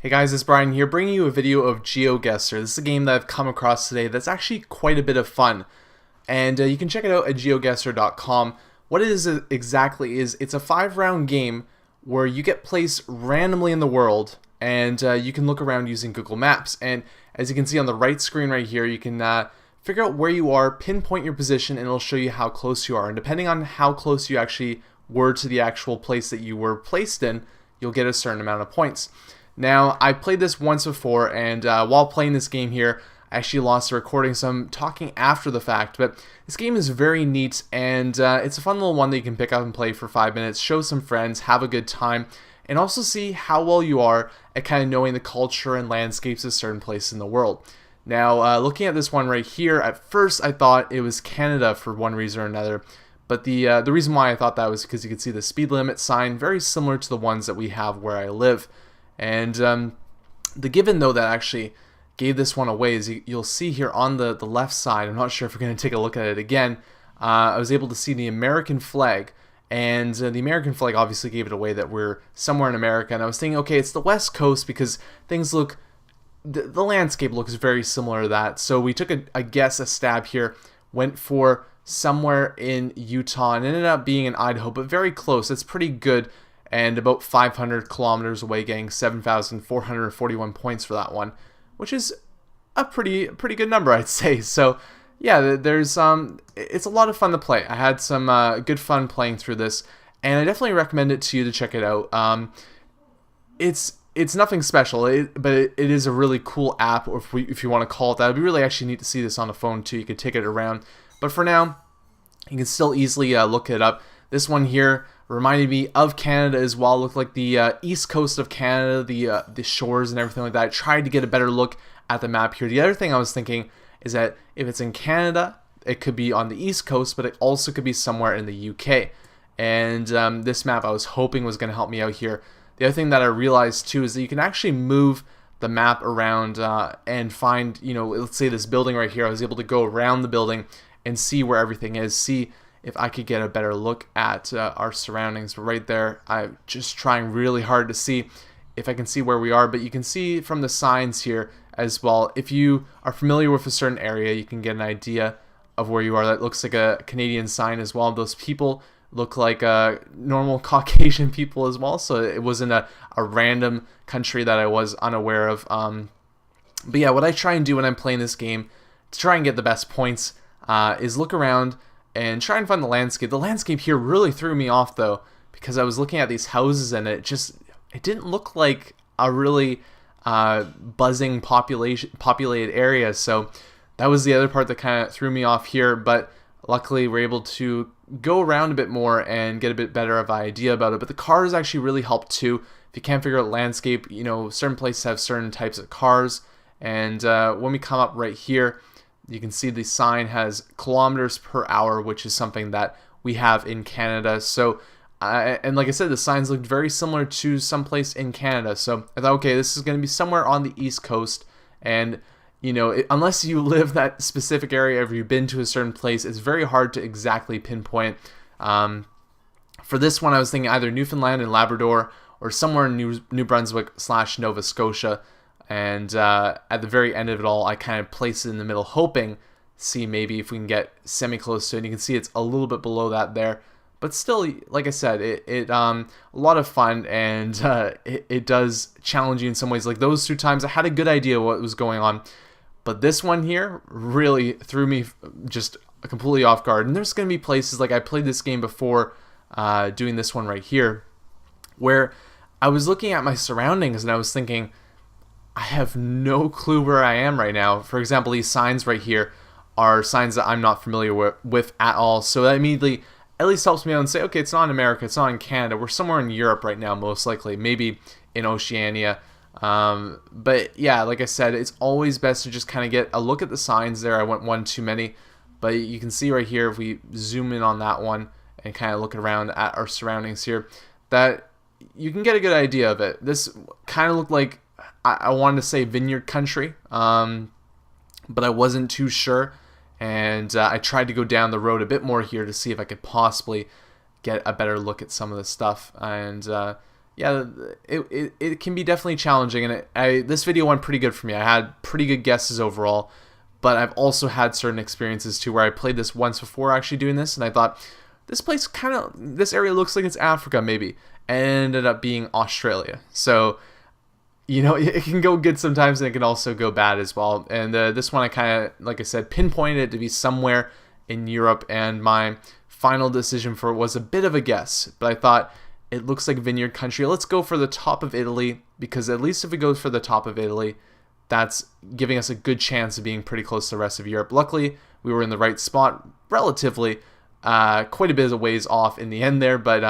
Hey guys, it's Brian here, bringing you a video of GeoGuessr. This is a game that I've come across today that's actually quite a bit of fun, and you can check it out at geoguessr.com. What it is exactly is it's a 5-round game where you get placed randomly in the world, and you can look around using Google Maps. And as you can see on the right screen right here, you can figure out where you are, pinpoint your position, and it'll show you how close you are. And depending on how close you actually were to the actual place that you were placed in, you'll get a certain amount of points. Now, I played this once before, and while playing this game here, I actually lost the recording, so I'm talking after the fact. But this game is very neat, and it's a fun little one that you can pick up and play for 5 minutes, show some friends, have a good time, and also see how well you are at kind of knowing the culture and landscapes of certain places in the world. Now, looking at this one right here, at first I thought it was Canada for one reason or another, but the reason why I thought that was because you could see the speed limit sign, very similar to the ones that we have where I live. And the given, though, that actually gave this one away is you'll see here on the left side, I'm not sure if we're going to take a look at it again, I was able to see the American flag, and the American flag obviously gave it away that we're somewhere in America, and I was thinking, okay, it's the West Coast because things look, the landscape looks very similar to that, so we took a stab here, went for somewhere in Utah, and ended up being in Idaho, but very close. It's pretty good, and about 500 kilometers away, getting 7,441 points for that one, which is a pretty good number, I'd say. So yeah, there's it's a lot of fun to play. I had some good fun playing through this, and I definitely recommend it to you to check it out. It's nothing special, but it is a really cool app, or if you want to call it that. It'd be really actually neat to see this on the phone too. You could take it around, but for now, you can still easily look it up. This one here reminded me of Canada as well. It looked like the east coast of Canada, the shores and everything like that. I tried to get a better look at the map here. The other thing I was thinking is that if it's in Canada, it could be on the east coast, but it also could be somewhere in the UK. And this map I was hoping was going to help me out here. The other thing that I realized too is that you can actually move the map around and find, let's say this building right here. I was able to go around the building and see where everything is, see if I could get a better look at our surroundings. But right there, I'm just trying really hard to see if I can see where we are. But you can see from the signs here as well, if you are familiar with a certain area, you can get an idea of where you are. That looks like a Canadian sign as well. Those people look like normal Caucasian people as well, so it wasn't a random country that I was unaware of. But yeah, what I try and do when I'm playing this game to try and get the best points is look around and try and find the landscape. The landscape here really threw me off though, because I was looking at these houses and it didn't look like a really buzzing populated area. So that was the other part that kind of threw me off here. But luckily we're able to go around a bit more and get a bit better of an idea about it. But the cars actually really help too. If you can't figure out landscape, certain places have certain types of cars. And when we come up right here, you can see the sign has kilometers per hour, which is something that we have in Canada. So, and like I said, the signs looked very similar to someplace in Canada. So I thought, okay, this is going to be somewhere on the East Coast. And, unless you live that specific area or you've been to a certain place, it's very hard to exactly pinpoint. For this one, I was thinking either Newfoundland and Labrador or somewhere in New Brunswick / Nova Scotia. And at the very end of it all, I kind of placed it in the middle, hoping to see maybe if we can get semi-close to it. And you can see it's a little bit below that there. But still, like I said, it a lot of fun, and it does challenge you in some ways. Like those 2 times, I had a good idea what was going on. But this one here really threw me just completely off guard. And there's going to be places, like I played this game before doing this one right here, where I was looking at my surroundings and I was thinking, I have no clue where I am right now. For example, these signs right here are signs that I'm not familiar with at all. So that immediately at least helps me out and say, okay, it's not in America, it's not in Canada. We're somewhere in Europe right now, most likely. Maybe in Oceania. But yeah, like I said, it's always best to just kind of get a look at the signs there. I went one too many. But you can see right here, if we zoom in on that one and kind of look around at our surroundings here, that you can get a good idea of it. This kind of looked like, I wanted to say vineyard country, but I wasn't too sure, and I tried to go down the road a bit more here to see if I could possibly get a better look at some of the stuff, and yeah, it can be definitely challenging, and this video went pretty good for me. I had pretty good guesses overall, but I've also had certain experiences too where I played this once before actually doing this, and I thought, this area looks like it's Africa maybe, and it ended up being Australia. So, you know, it can go good sometimes, and it can also go bad as well. And this one I kind of, like I said, pinpointed it to be somewhere in Europe, and my final decision for it was a bit of a guess, but I thought it looks like vineyard country. Let's go for the top of Italy, because at least if we go for the top of Italy, that's giving us a good chance of being pretty close to the rest of Europe. Luckily, we were in the right spot relatively, quite a bit of ways off in the end there, but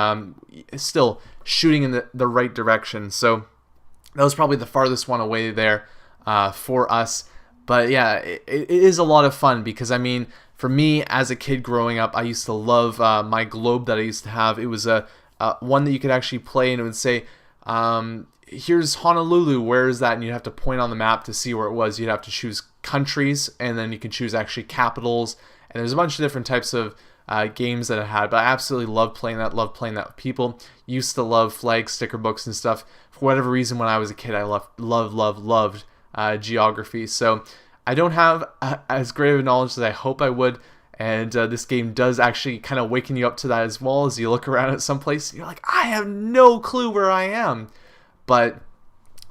still shooting in the right direction. So that was probably the farthest one away there for us. But yeah, it is a lot of fun, because I mean, for me as a kid growing up, I used to love my globe that I used to have. It was a one that you could actually play, and it would say, here's Honolulu, where is that? And you'd have to point on the map to see where it was. You'd have to choose countries, and then you can choose actually capitals, and there's a bunch of different types of games that I had, but I absolutely loved playing that with people. Used to love flag sticker books and stuff. For whatever reason, when I was a kid, I loved geography. So I don't have as great of a knowledge as I hope I would, and this game does actually kind of waken you up to that as well. As you look around at some place, and you're like, I have no clue where I am. But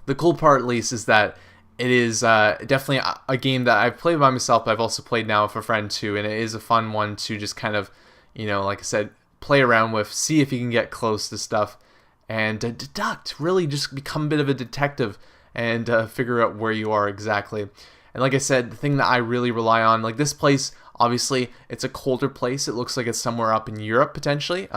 the cool part, at least, is that it is definitely a game that I've played by myself, but I've also played now with a friend too, and it is a fun one to just kind of, you know, like I said, play around with, see if you can get close to stuff, and deduct, really just become a bit of a detective and figure out where you are exactly. And like I said, the thing that I really rely on, like this place, obviously, it's a colder place. It looks like it's somewhere up in Europe, potentially.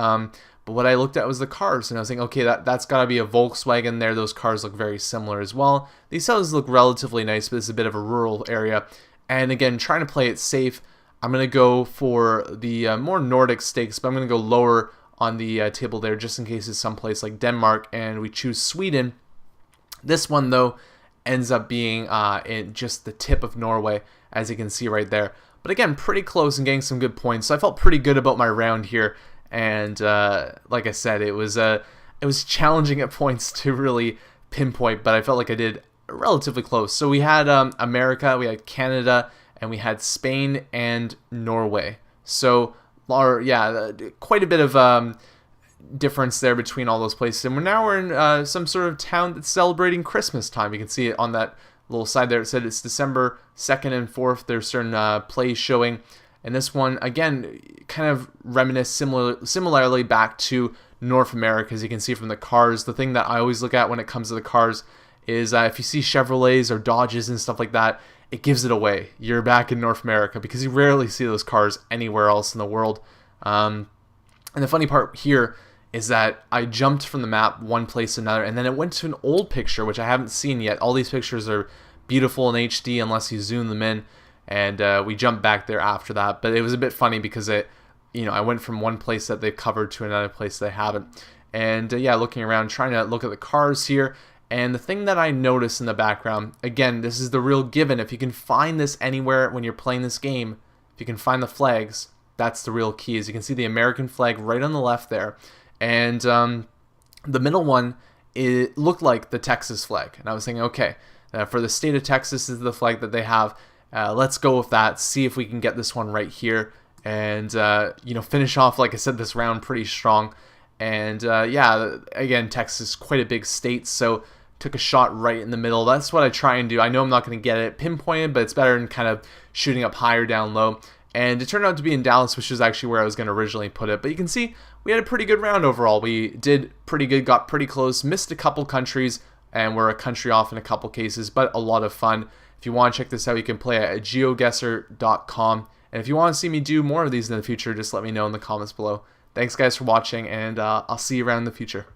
But what I looked at was the cars, and I was thinking, okay, that's got to be a Volkswagen there. Those cars look very similar as well. These houses look relatively nice, but it's a bit of a rural area. And again, trying to play it safe, I'm going to go for the more Nordic stakes, but I'm going to go lower on the table there just in case it's someplace like Denmark, and we choose Sweden. This one, though, ends up being in just the tip of Norway, as you can see right there. But again, pretty close and getting some good points, so I felt pretty good about my round here. And like I said, it was challenging at points to really pinpoint, but I felt like I did relatively close. So we had America, we had Canada, and we had Spain and Norway. So yeah, quite a bit of difference there between all those places. And we're in some sort of town that's celebrating Christmas time. You can see it on that little side there. It said it's December 2nd and 4th. There's certain plays showing. And this one, again, kind of reminisce similarly back to North America, as you can see from the cars. The thing that I always look at when it comes to the cars is if you see Chevrolets or Dodges and stuff like that, it gives it away. You're back in North America, because you rarely see those cars anywhere else in the world. And the funny part here is that I jumped from the map one place to another, and then it went to an old picture, which I haven't seen yet. All these pictures are beautiful in HD unless you zoom them in. And we jumped back there after that, but it was a bit funny because I went from one place that they've covered to another place they haven't. And yeah, looking around, trying to look at the cars here, and the thing that I noticed in the background, again, this is the real given. If you can find this anywhere when you're playing this game, if you can find the flags, that's the real key. As you can see the American flag right on the left there, and the middle one, it looked like the Texas flag, and I was thinking, okay, for the state of Texas is the flag that they have. Let's go with that, see if we can get this one right here, and finish off, like I said, this round pretty strong. And yeah, again, Texas, quite a big state, so took a shot right in the middle. That's what I try and do. I know I'm not going to get it pinpointed, but it's better than kind of shooting up higher down low. And it turned out to be in Dallas, which is actually where I was going to originally put it. But you can see we had a pretty good round overall. We did pretty good, got pretty close, missed a couple countries, and we're a country off in a couple cases, but a lot of fun. If you want to check this out, you can play it at GeoGuessr.com. And if you want to see me do more of these in the future, just let me know in the comments below. Thanks, guys, for watching, and I'll see you around in the future.